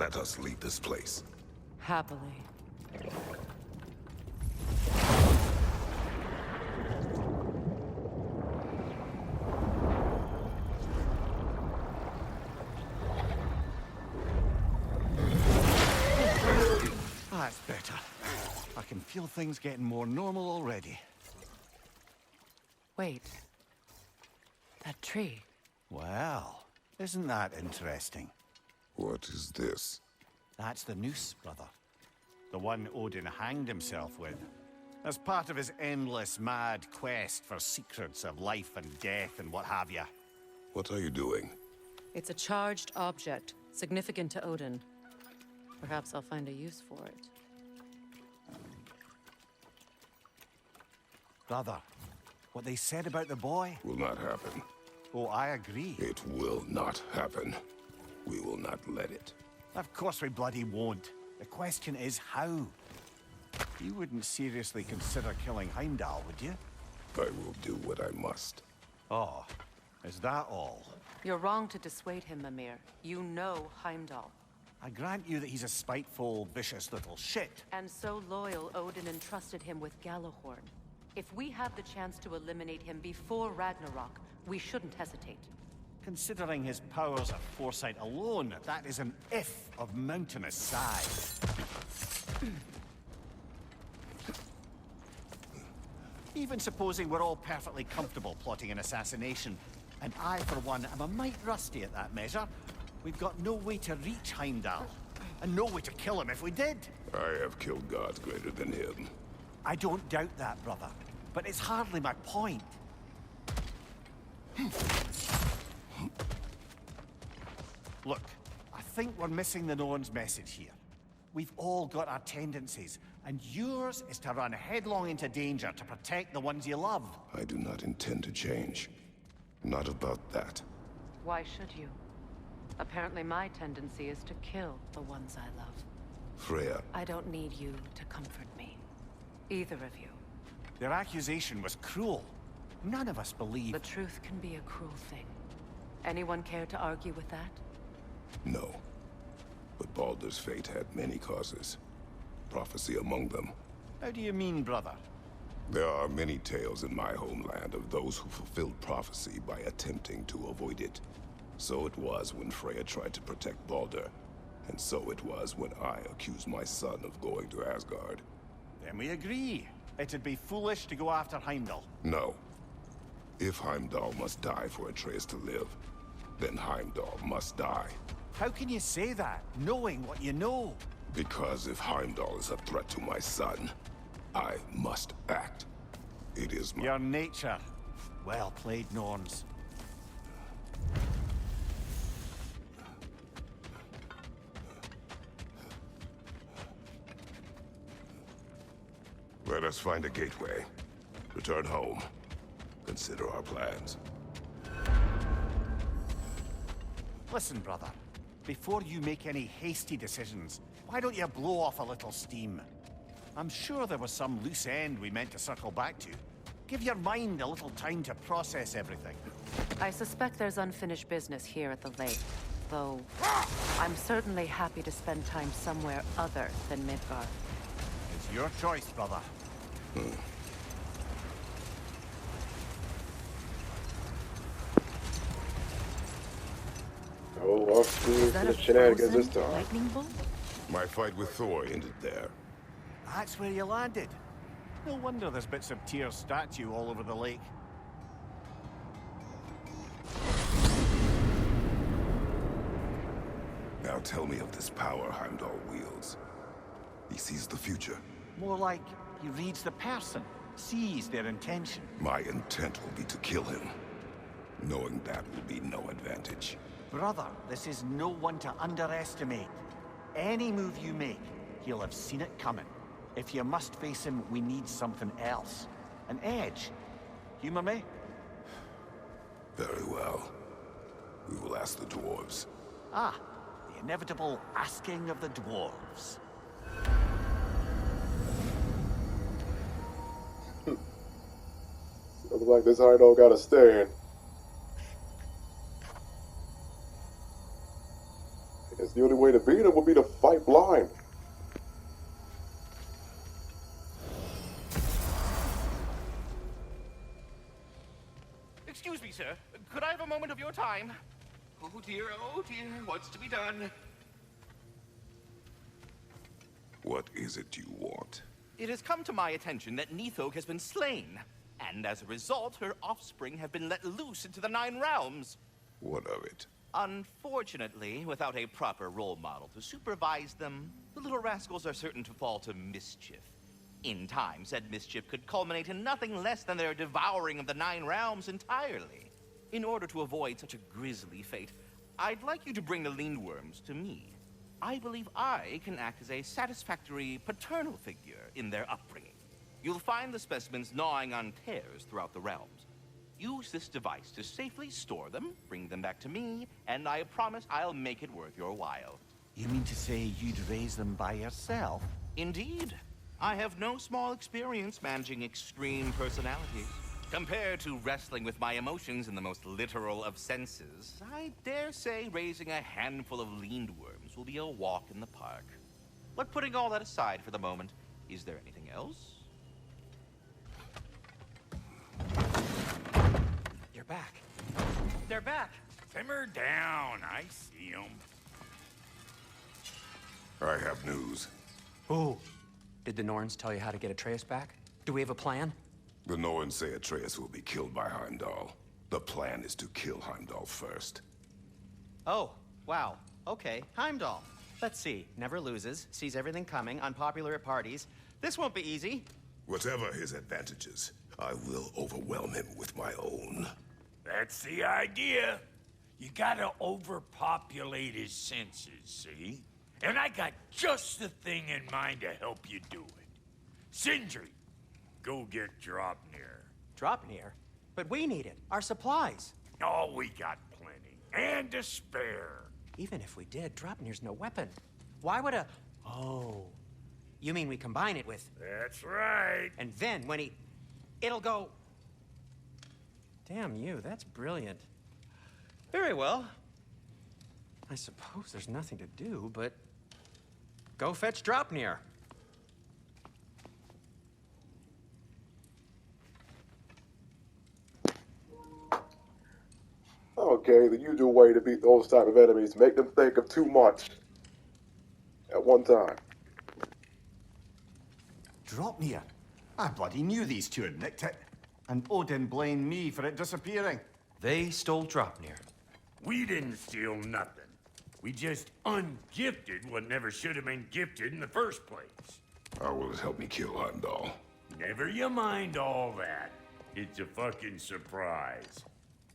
Let us leave this place. Happily. That's better. I can feel things getting more normal already. Wait. That tree. Well, isn't that interesting? What is this? That's the noose, brother. The one Odin hanged himself with. As part of his endless, mad quest for secrets of life and death and what have you. What are you doing? It's a charged object, significant to Odin. Perhaps I'll find a use for it. Brother, what they said about the boy? Will not happen. Oh, I agree. It will not happen. We will not let it. Of course we bloody won't. The question is how. You wouldn't seriously consider killing Heimdall, would you? I will do what I must. Oh, is that all? You're wrong to dissuade him, Mimir. You know Heimdall. I grant you that he's a spiteful, vicious little shit. And so loyal, Odin entrusted him with Gjallarhorn. If we have the chance to eliminate him before Ragnarok, we shouldn't hesitate. Considering his powers of foresight alone, that is an if of mountainous size. Even supposing we're all perfectly comfortable plotting an assassination, and I, for one, am a mite rusty at that measure, we've got no way to reach Heimdall, and no way to kill him if we did. I have killed gods greater than him. I don't doubt that, brother, but it's hardly my point. Look, I think we're missing the Norn's message here. We've all got our tendencies, and yours is to run headlong into danger to protect the ones you love. I do not intend to change. Not about that. Why should you? Apparently my tendency is to kill the ones I love. Freya, I don't need you to comfort me. Either of you. Their accusation was cruel. None of us believe. The truth can be a cruel thing. Anyone care to argue with that? no. But Baldur's fate had many causes. Prophecy among them. How do you mean, brother? There are many tales in my homeland of those who fulfilled prophecy by attempting to avoid it. So it was when Freya tried to protect Baldur. And so it was when I accused my son of going to Asgard. Then we agree. It'd be foolish to go after Heimdall. No. If Heimdall must die for Atreus to live, then Heimdall must die. How can you say that, knowing what you know? Because if Heimdall is a threat to my son, I must act. It is my... Your nature. Well played, Norns. Let us find a gateway. Return home. Consider our plans. Listen, brother. Before you make any hasty decisions, why don't you blow off a little steam? I'm sure there was some loose end we meant to circle back to. Give your mind a little time to process everything. I suspect there's unfinished business here at the lake. Though, I'm certainly happy to spend time somewhere other than Midgard. It's your choice, brother. Oh, off to Is that the a shenanigans this frozen time. lightning bolt? My fight with Thor ended there. That's where you landed. No wonder there's bits of Tyr's statue all over the lake. Now tell me of this power Heimdall wields. He sees the future. More like he reads the person, sees their intention. My intent will be to kill him. Knowing that will be no advantage. Brother, this is no one to underestimate. Any move you make, he'll have seen it coming. If you must face him, we need something else. An edge. Humor me? Very well. We will ask the dwarves. Ah, the inevitable asking of the dwarves. Looks like this Heimdall got a stand. I guess the only way to beat him would be to Excuse me, sir. Could I have a moment of your time? Oh dear, what's to be done? What is it you want? It has come to my attention that Nithog has been slain, and as a result, her offspring have been let loose into the Nine Realms. What of it? Unfortunately, without a proper role model to supervise them, the little rascals are certain to fall to mischief. In time, said mischief could culminate in nothing less than their devouring of the Nine Realms entirely. In order to avoid such a grisly fate, I'd like you to bring the Lindworms to me. I believe I can act as a satisfactory paternal figure in their upbringing. You'll find the specimens gnawing on tears throughout the realms. Use this device to safely store them, bring them back to me, and I promise I'll make it worth your while. You mean to say you'd raise them by yourself? Indeed. I have no small experience managing extreme personalities. Compared to wrestling with my emotions in the most literal of senses, I dare say raising a handful of Lindworms will be a walk in the park. But putting all that aside for the moment, is there anything else? You're back. They're back. Simmer down. I see them. I have news. Oh. Did the Norns tell you how to get Atreus back? Do we have a plan? The Norns say Atreus will be killed by Heimdall. The plan is to kill Heimdall first. Oh, wow. Okay, Heimdall. Let's see. Never loses, sees everything coming, unpopular at parties. This won't be easy. Whatever his advantages, I will overwhelm him with my own. That's the idea. You gotta overpopulate his senses, see? And I got just the thing in mind to help you do it. Sindri, go get Draupnir. Draupnir? But we need it. Our supplies. Oh, we got plenty. And to spare. Even if we did, Draupnir's no weapon. Why would a... Oh. You mean we combine it with... That's right. And then when he... It'll go... Damn you, that's brilliant. Very well. I suppose there's nothing to do, but... Go fetch Draupnir. Okay, the usual way to beat those type of enemies, make them think of too much at one time. Draupnir? I bloody knew these two had nicked it. And Odin blamed me for it disappearing. They stole Draupnir. We didn't steal nothing. We just ungifted what never should have been gifted in the first place. How will it help me kill Heimdall? Never you mind all that. It's a fucking surprise.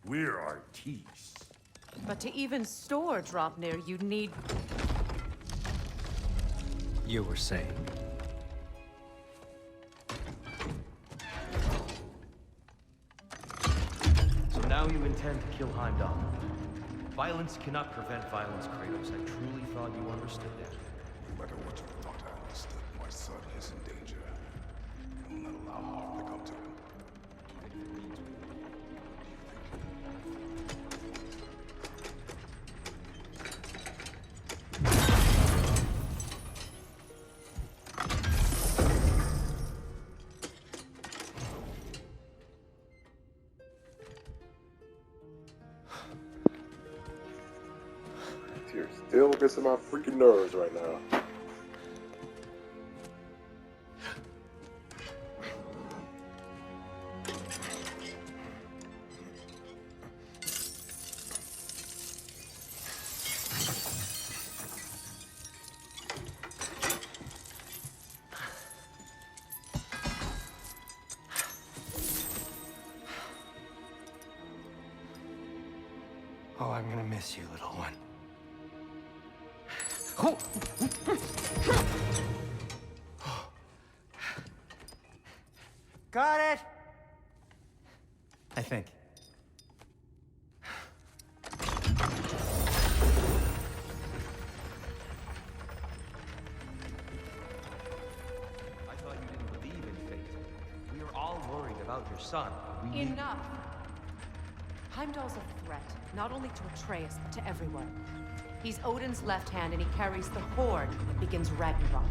We're artistes. But to even store Draupnir, you'd need... You were saying. So now you intend to kill Heimdall. Violence cannot prevent violence, Kratos. I truly thought you understood that. No matter what you thought I understood, my son is in danger. I will not allow harm to come to him. You're still gets on my freaking nerves right now. Oh, I'm gonna miss you, little one. Got it! I think. I thought you didn't believe in fate. We were all worried about your son. We need... Enough! Heimdall's a threat, not only to Atreus, but to everyone. He's Odin's left hand, and he carries the Horde that begins Ragnarok.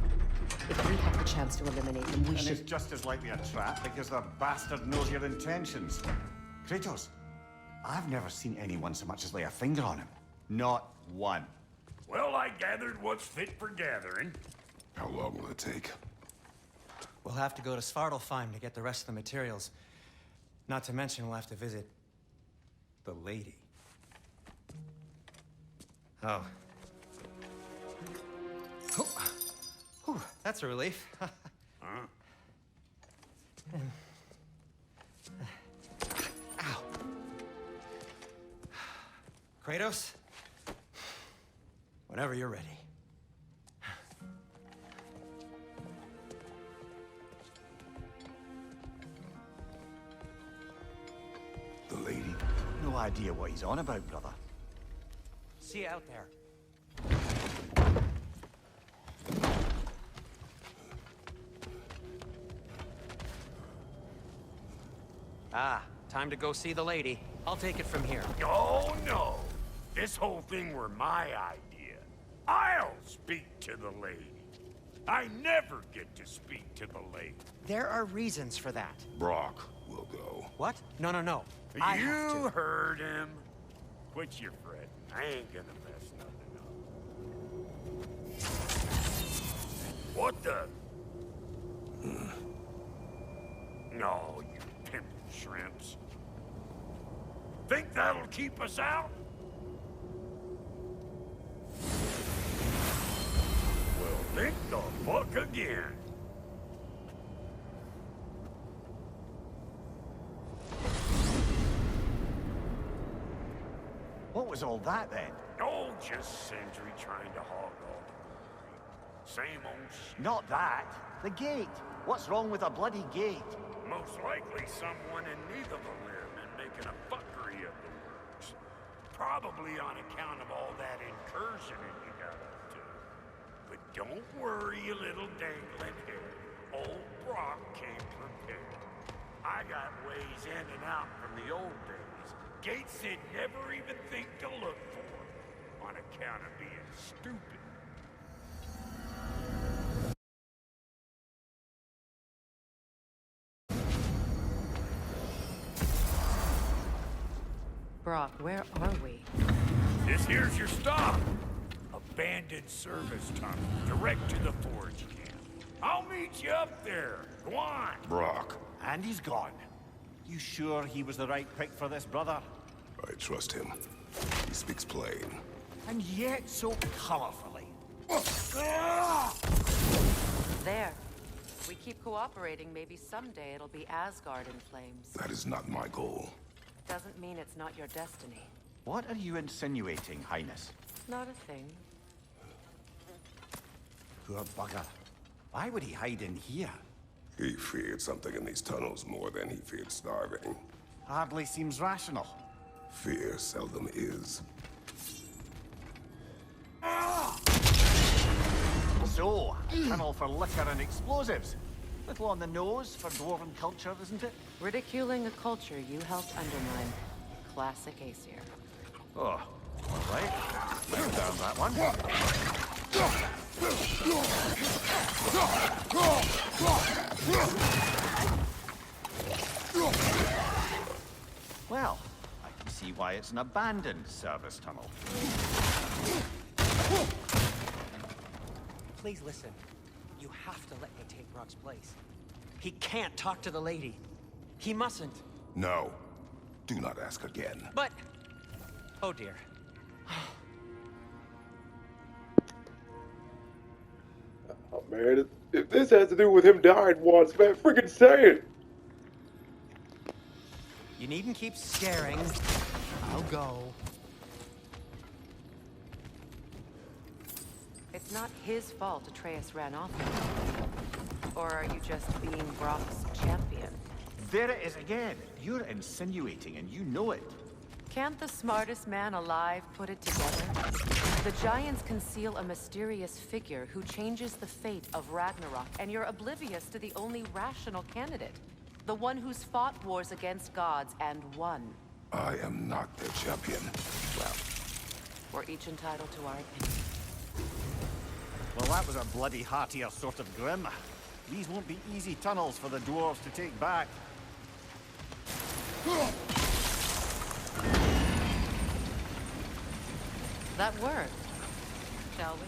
If we have the chance to eliminate him, we And should... it's just as likely a trap because the bastard knows your intentions. Kratos, I've never seen anyone so much as lay a finger on him. Not one. Well, I gathered what's fit for gathering. How long will it take? We'll have to go to Svartalfheim to get the rest of the materials. Not to mention we'll have to visit the lady. Oh. Whew, that's a relief. Ow. Kratos? Whenever you're ready. The lady? No idea what he's on about, brother. See you out there. Ah, time to go see the lady. I'll take it from here. Oh, no. This whole thing were my idea. I'll speak to the lady. I never get to speak to the lady. There are reasons for that. Brock will go. What? No, no, no. I have You to. heard him. Quit your fretting. I ain't gonna mess nothing up. What the? No, you pimpin' shrimps. Think that'll keep us out? Well, think the fuck again. What was all that then? Oh, just Sindri trying to hog all the glory. Same old shit. Not that. The gate. What's wrong with a bloody gate? Most likely someone in need of a limb and making a fuckery of the works. Probably on account of all that incursioning you got up to. But don't worry, you little dangling head. Old Brock came prepared. I got ways in and out from the old days. Gates they'd never even think to look for, on account of being stupid. Brock, where are we? This here's your stop. Abandoned service tunnel, direct to the forge camp. I'll meet you up there. Go on. Brock. And he's gone. You sure he was the right pick for this, brother? I trust him. He speaks plain. And yet so colorfully. There. If we keep cooperating, maybe someday it'll be Asgard in flames. That is not my goal. Doesn't mean it's not your destiny. What are you insinuating, Highness? Not a thing. Poor bugger. Why would he hide in here? He feared something in these tunnels more than he feared starving. Hardly seems rational. Fear seldom is. So, a tunnel for liquor and explosives. Little on the nose for dwarven culture, isn't it? Ridiculing a culture you helped undermine. Classic Aesir. Oh, all right. Let's down that one. Well, I can see why it's an abandoned service tunnel. Please listen. You have to let me take Brock's place. He can't talk to the lady. He mustn't. No. Do not ask again. But... Oh dear. Oh, man, if this has to do with him dying once, man, freaking say it. You needn't keep scaring. I'll go. It's not his fault Atreus ran off. Or are you just being Brock's champion? There it is again. You're insinuating and you know it. Can't the smartest man alive put it together? The Giants conceal a mysterious figure who changes the fate of Ragnarok, and you're oblivious to the only rational candidate. The one who's fought wars against gods and won. I am not their champion. Well, we're each entitled to our opinion. Well, that was a bloody heartier sort of grim. These won't be easy tunnels for the dwarves to take back. that work. Shall we?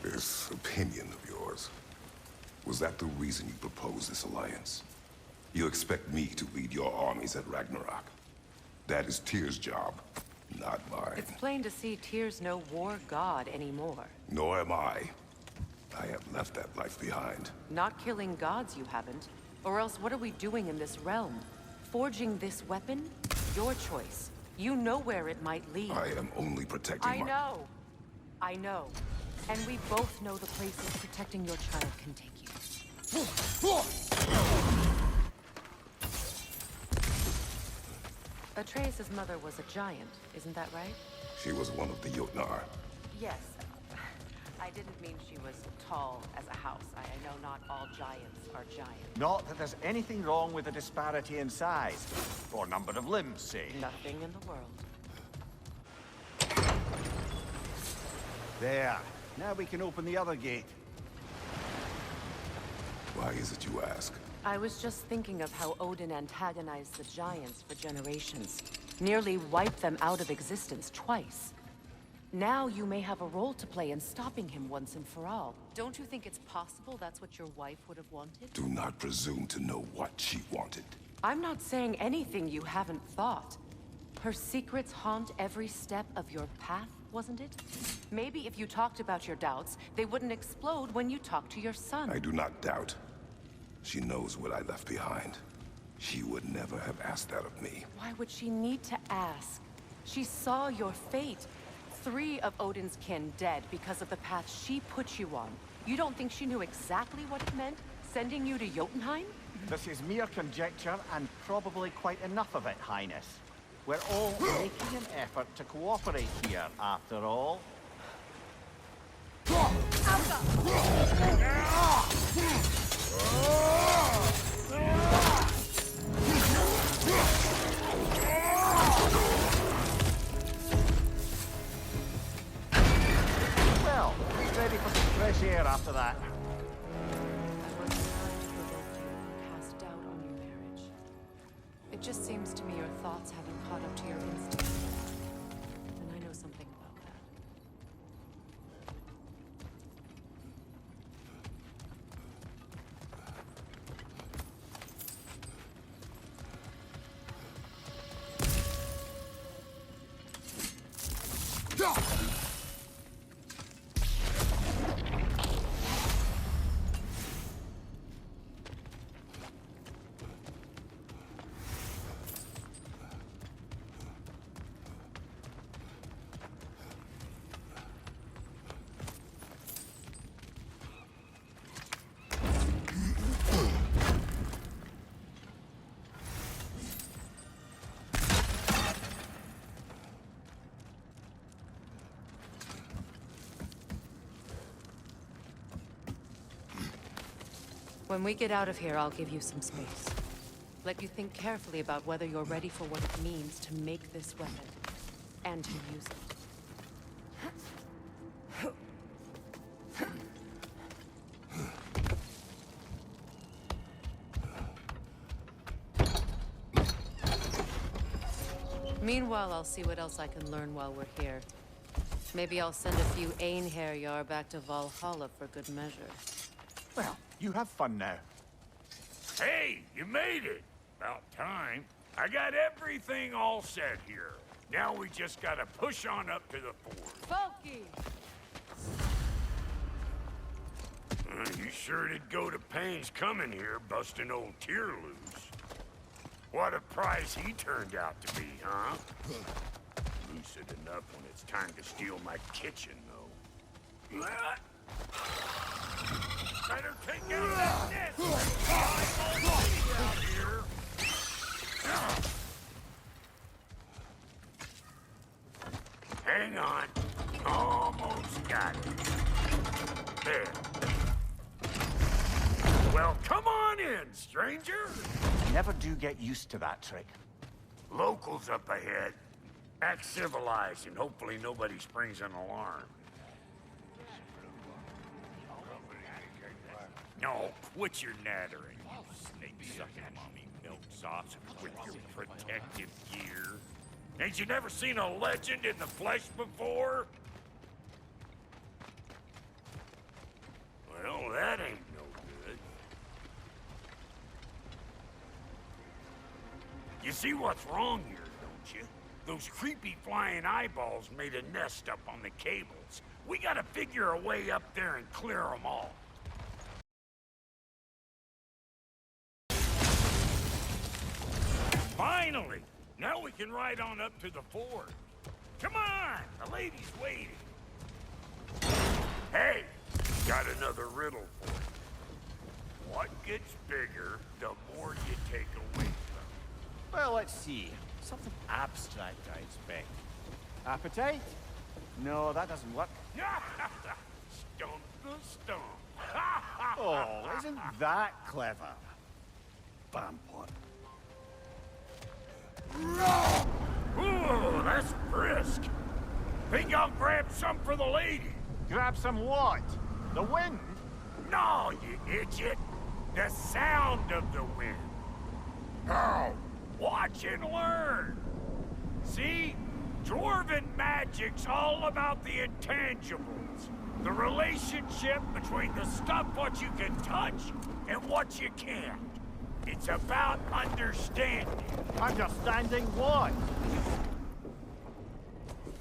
This opinion of yours, was that the reason you proposed this alliance? You expect me to lead your armies at Ragnarok? That is Tyr's job, not mine. It's plain to see Tyr's no war god anymore. Nor am I. I have left that life behind. Not killing gods, you haven't. Or else what are we doing in this realm? Forging this weapon? Your choice. You know where it might lead. I am only protecting I know. I know. And we both know the places protecting your child can take you. Atreus' mother was a giant, isn't that right? She was one of the Jotnar. Yes. I didn't mean she was tall as a house. I know not all giants are giants. Not that there's anything wrong with the disparity in size, or number of limbs, say. Nothing in the world. There. Now we can open the other gate. Why is it you ask? I was just thinking of how Odin antagonized the giants for generations. Nearly wiped them out of existence twice. Now you may have a role to play in stopping him once and for all. Don't you think it's possible that's what your wife would have wanted? Do not presume to know what she wanted. I'm not saying anything you haven't thought. Her secrets haunt every step of your path, wasn't it? Maybe if you talked about your doubts, they wouldn't explode when you talked to your son. I do not doubt. She knows what I left behind. She would never have asked that of me. Why would she need to ask? She saw your fate. 3 of Odin's kin dead because of the path she put you on. You don't think she knew exactly what it meant, sending you to Jotunheim? This is mere conjecture, and probably quite enough of it, Highness. We're all making an effort to cooperate here, after all. Well, ready for some fresh air after that. I wasn't trying to provoke you or cast doubt on your marriage. It just seems to me your thoughts haven't caught up to your instincts. And I know something about that. When we get out of here, I'll give you some space. Let you think carefully about whether you're ready for what it means to make this weapon. And to use it. Meanwhile, I'll see what else I can learn while we're here. Maybe I'll send a few Einherjar back to Valhalla for good measure. Well, you have fun now. Hey, you made it! About time. I got everything all set here. Now we just gotta push on up to the fort. Folky! You sure did go to pains coming here, busting old Tyr loose. What a prize he turned out to be, huh? Lucid enough when it's time to steal my kitchen, though. Better take out that nest! I'm already out here! Hang on. Almost got it. There. Well, come on in, stranger! Never do get used to that trick. Locals up ahead. Act civilized, and hopefully nobody springs an alarm. No, quit your nattering, you snake-sucking mommy Zops, with your protective gear. Ain't you never seen a legend in the flesh before? Well, that ain't no good. You see what's wrong here, don't you? Those creepy flying eyeballs made a nest up on the cables. We gotta figure a way up there and clear them all. Finally! Now we can ride on up to the fort. Come on! The lady's waiting. Hey! Got another riddle for you. What gets bigger, the more you take away from? Well, let's see. Something abstract, I expect. Appetite? No, that doesn't work. Stump the stump. Oh, isn't that clever? Vampire. Ooh, that's brisk. Think I'll grab some for the lady? Grab some what? The wind? No, you idiot. The sound of the wind. Now, watch and learn. See? Dwarven magic's all about the intangibles. The relationship between the stuff what you can touch and what you can't. It's about understanding. Understanding what?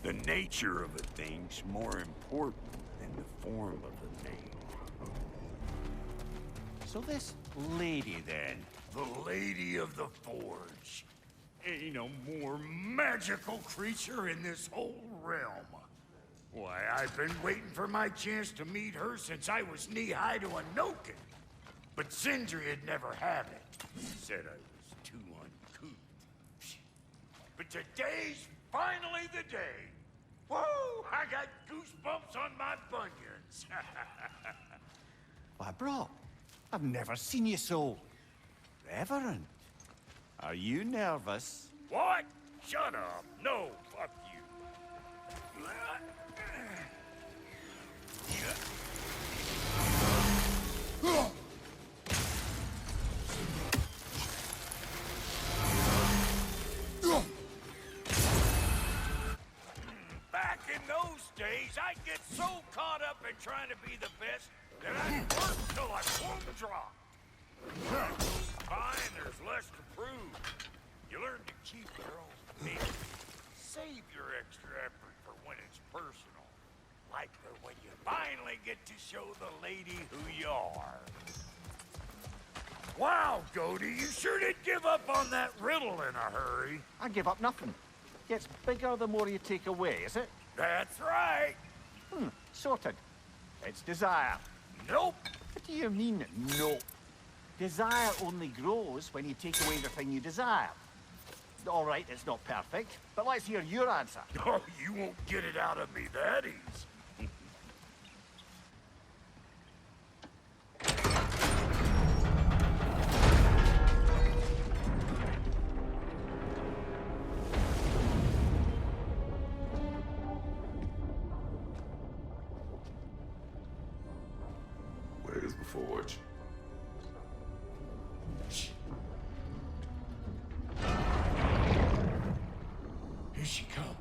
The nature of a thing's more important than the form of the thing. So this lady, then? The Lady of the Forge. Ain't no more magical creature in this whole realm. Why, I've been waiting for my chance to meet her since I was knee-high to a Noken. But Sindri had never had it. Said I was too uncouth. But today's finally the day. Whoa! I got goosebumps on my bunions. Why, bro, I've never seen you so reverent. Are you nervous? What? Shut up. No, fuck you. Back in those days, I'd get so caught up in trying to be the best that I'd work till I plumb dropped. Time goes by and there's less to prove. You learn to keep your own pace. Save your extra effort for when it's personal. Like for when you finally get to show the lady who you are. Wow, Goldie, you sure did give up on that riddle in a hurry. I give up nothing. Gets bigger the more you take away, is it? That's right. Sorted. It's desire. Nope. What do you mean, nope? Desire only grows when you take away the thing you desire. All right, it's not perfect, but let's hear your answer. Oh, you won't get it out of me that easy. Where's the forge? Here she comes.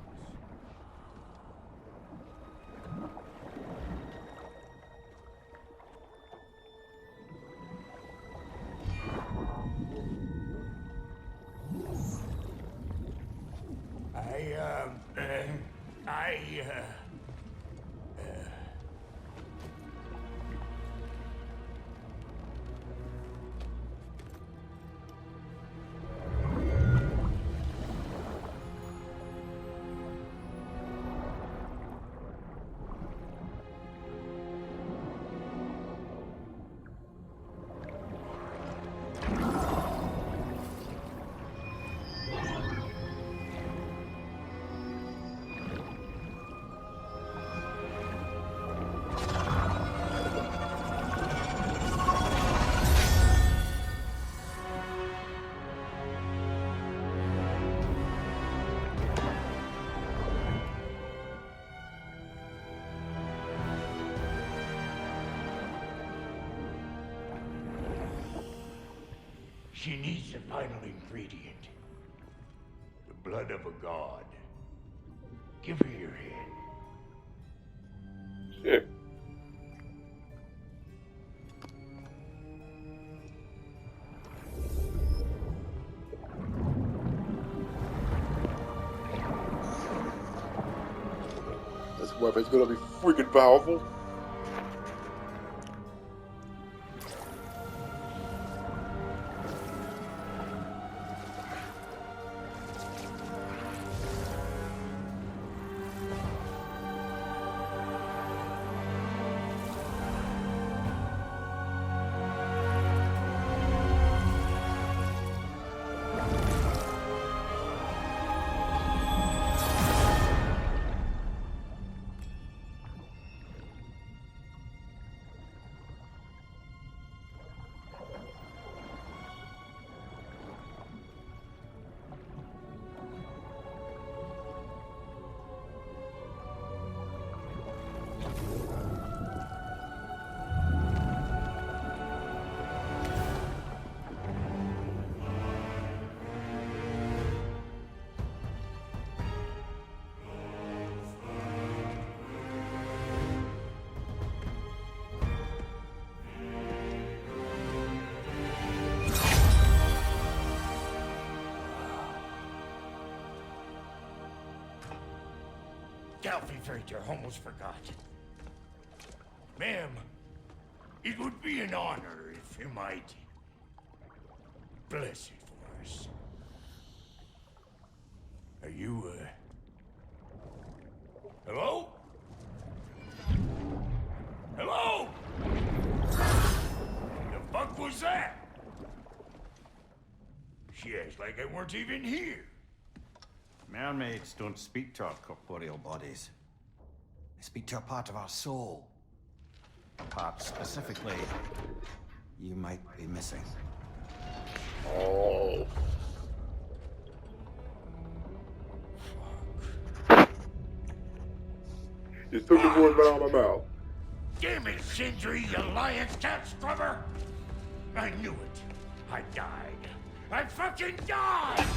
She needs the final ingredient. The blood of a god. Give her your head. Shit. This weapon's gonna be freaking powerful. I almost forgot. Ma'am, it would be an honor if you might bless it for us. Are you, hello? Hello? The fuck was that? She acts like I weren't even here. Mermaids don't speak to our corporeal bodies. They speak to a part of our soul. A part specifically you might be missing. Oh. You took the word right out of my mouth. Damn it, Sindri, you lion cat scrubber! I knew it. I died. I fucking died!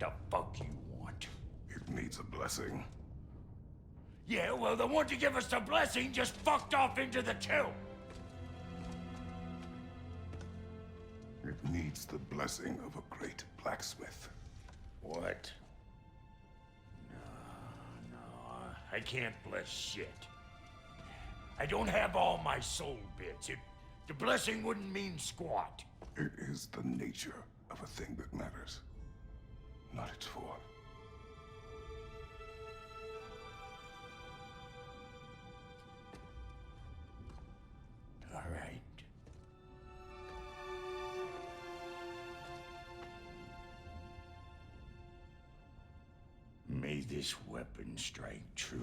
The fuck you want? It needs a blessing. Yeah, well, the one to give us the blessing just fucked off into the tomb. It needs the blessing of a great blacksmith. What? No, I can't bless shit. I don't have all my soul bits. The blessing wouldn't mean squat. It is the nature of a thing that matters, not its form. All right. May this weapon strike true.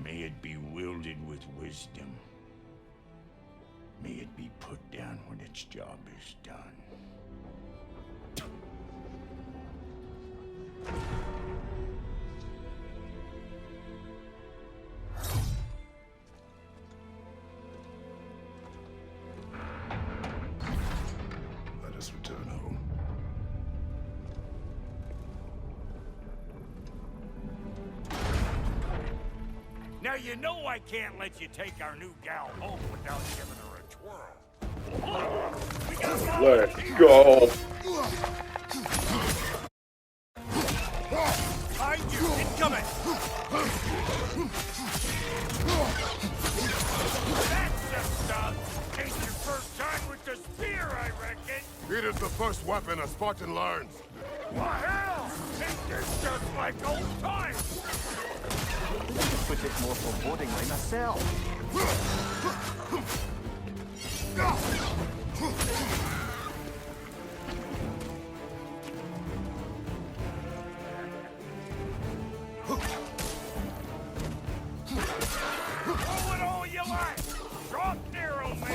May it be wielded with wisdom. May it be put down when its job is done. Let us return home. Now you know I can't let you take our new gal home without giving her a twirl. Let's go. Behind you, incoming! That's the stuff! Ain't your first time with the spear, I reckon! It is the first weapon a Spartan learns. Well, hell! Ain't this just like old times? Put it more forebodingly myself. Throw it all you like! Drop near on me!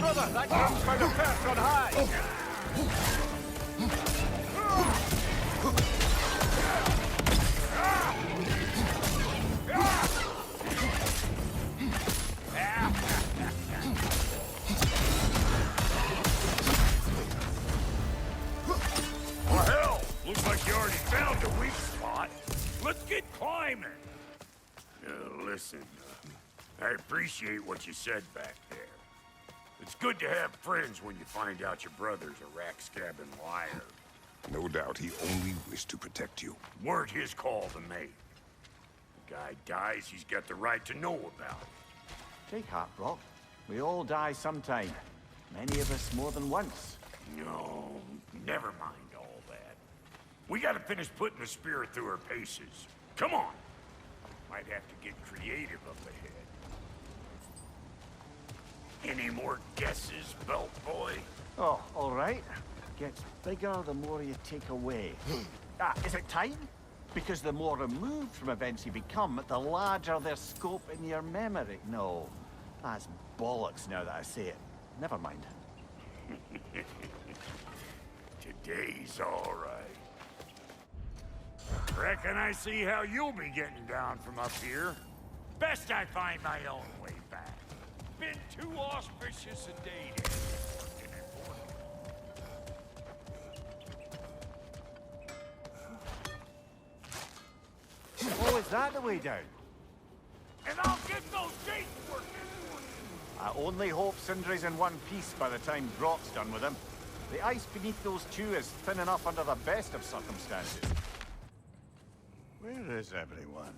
brother! That comes by the perch on high! Well, hell! Looks like you already found a weak spot. Let's get climbing. Listen, I appreciate what you said back there. It's good to have friends when you find out your brother's a rack-scabbing liar. No doubt he only wished to protect you. Weren't his call to make. The guy dies, he's got the right to know about it. Take heart, Brock. We all die sometime. Many of us more than once. No, never mind all that. We gotta finish putting the spirit through her paces. Come on. Might have to get creative up ahead. Any more guesses, Belt Boy? Oh, all right. Gets bigger the more you take away. Is it time? Because the more removed from events you become, the larger their scope in your memory. No, that's bollocks now that I say it. Never mind. Today's all right. Reckon I see how you'll be getting down from up here. Best I find my own way back. Been too auspicious a day to be working important. Oh, is that the way down? And I'll get those gates working for you. I only hope Sindri's in one piece by the time Brock's done with him. The ice beneath those two is thin enough under the best of circumstances. Where is everyone?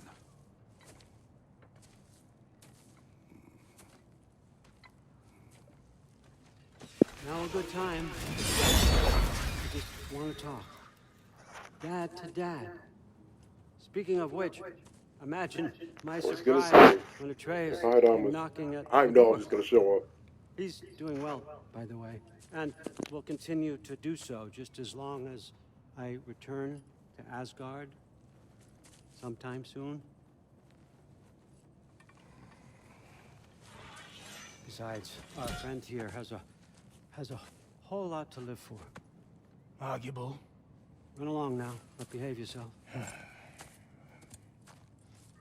Now a good time. I just want to talk. Dad to dad. Speaking of which, imagine my surprise when Atreus came knocking at the door. Heimdall's just gonna show up. He's doing well, by the way, and will continue to do so just as long as I return to Asgard sometime soon. Besides, our friend here has a whole lot to live for. Arguable. Run along now, but behave yourself.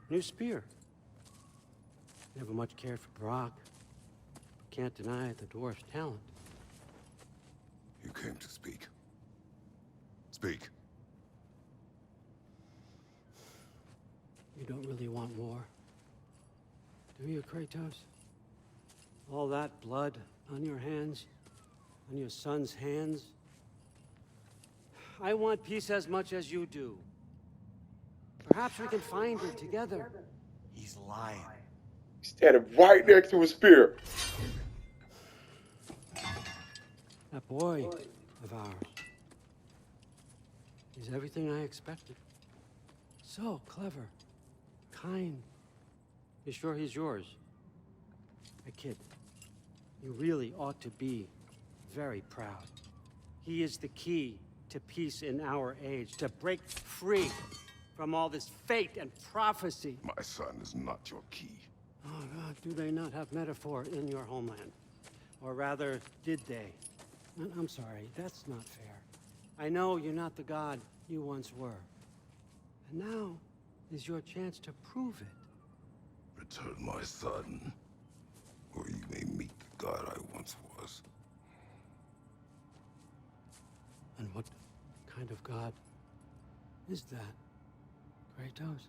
New spear. Never much cared for Brock. Can't deny the dwarf's talent. You came to speak. Speak. You don't really want war, do you, Kratos? All that blood on your hands, on your son's hands? I want peace as much as you do. Perhaps we can find it together. He's lying. He's standing right next to a spear. That boy of ours is everything I expected. So clever, kind. You sure he's yours? A kid. You really ought to be very proud. He is the key to peace in our age, to break free from all this fate and prophecy. My son is not your key. Oh, God, do they not have metaphor in your homeland? Or rather, did they? I'm sorry, that's not fair. I know you're not the god you once were. And now is your chance to prove it. Return my son, or you may meet the god I once was. And what kind of god is that, Kratos?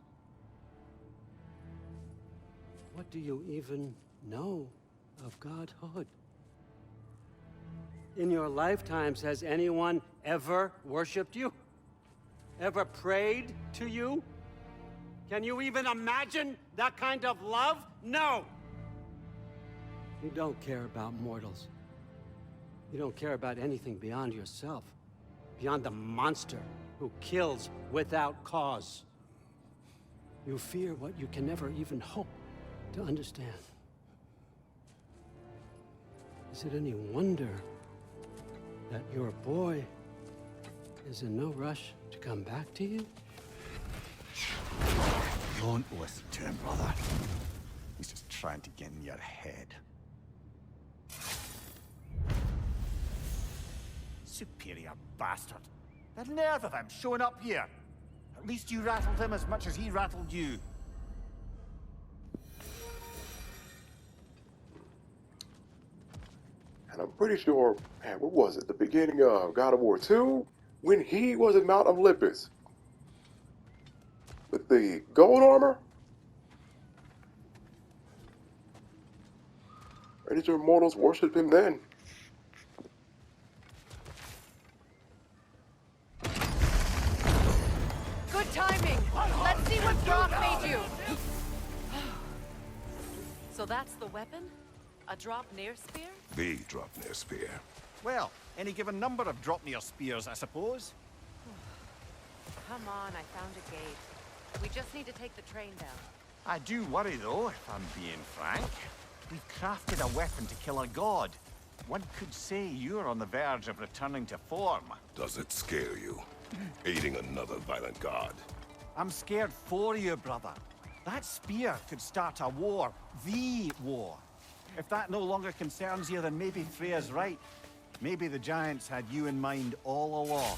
What do you even know of godhood? In your lifetimes, has anyone ever worshipped you? Ever prayed to you? Can you even imagine that kind of love? No! You don't care about mortals. You don't care about anything beyond yourself. Beyond the monster who kills without cause. You fear what you can never even hope to understand. Is it any wonder that your boy is in no rush to come back to you? Don't listen to him, brother. He's just trying to get in your head. Superior bastard. The nerve of him showing up here. At least you rattled him as much as he rattled you. And I'm pretty sure, man, what was it? The beginning of God of War 2? When he was in Mount Olympus. With the gold armor? Or did your mortals worship him then? Good timing! Let's see what drop made you! So that's the weapon? A drop near spear? The Dropnir spear. Well, any given number of Dropnir spears, I suppose. Come on, I found a gate. We just need to take the train down. I do worry, though, if I'm being frank. We've crafted a weapon to kill a god. One could say you're on the verge of returning to form. Does it scare you? Aiding another violent god? I'm scared for you, brother. That spear could start a war. The war. If that no longer concerns you, then maybe Freya's right. Maybe the Giants had you in mind all along.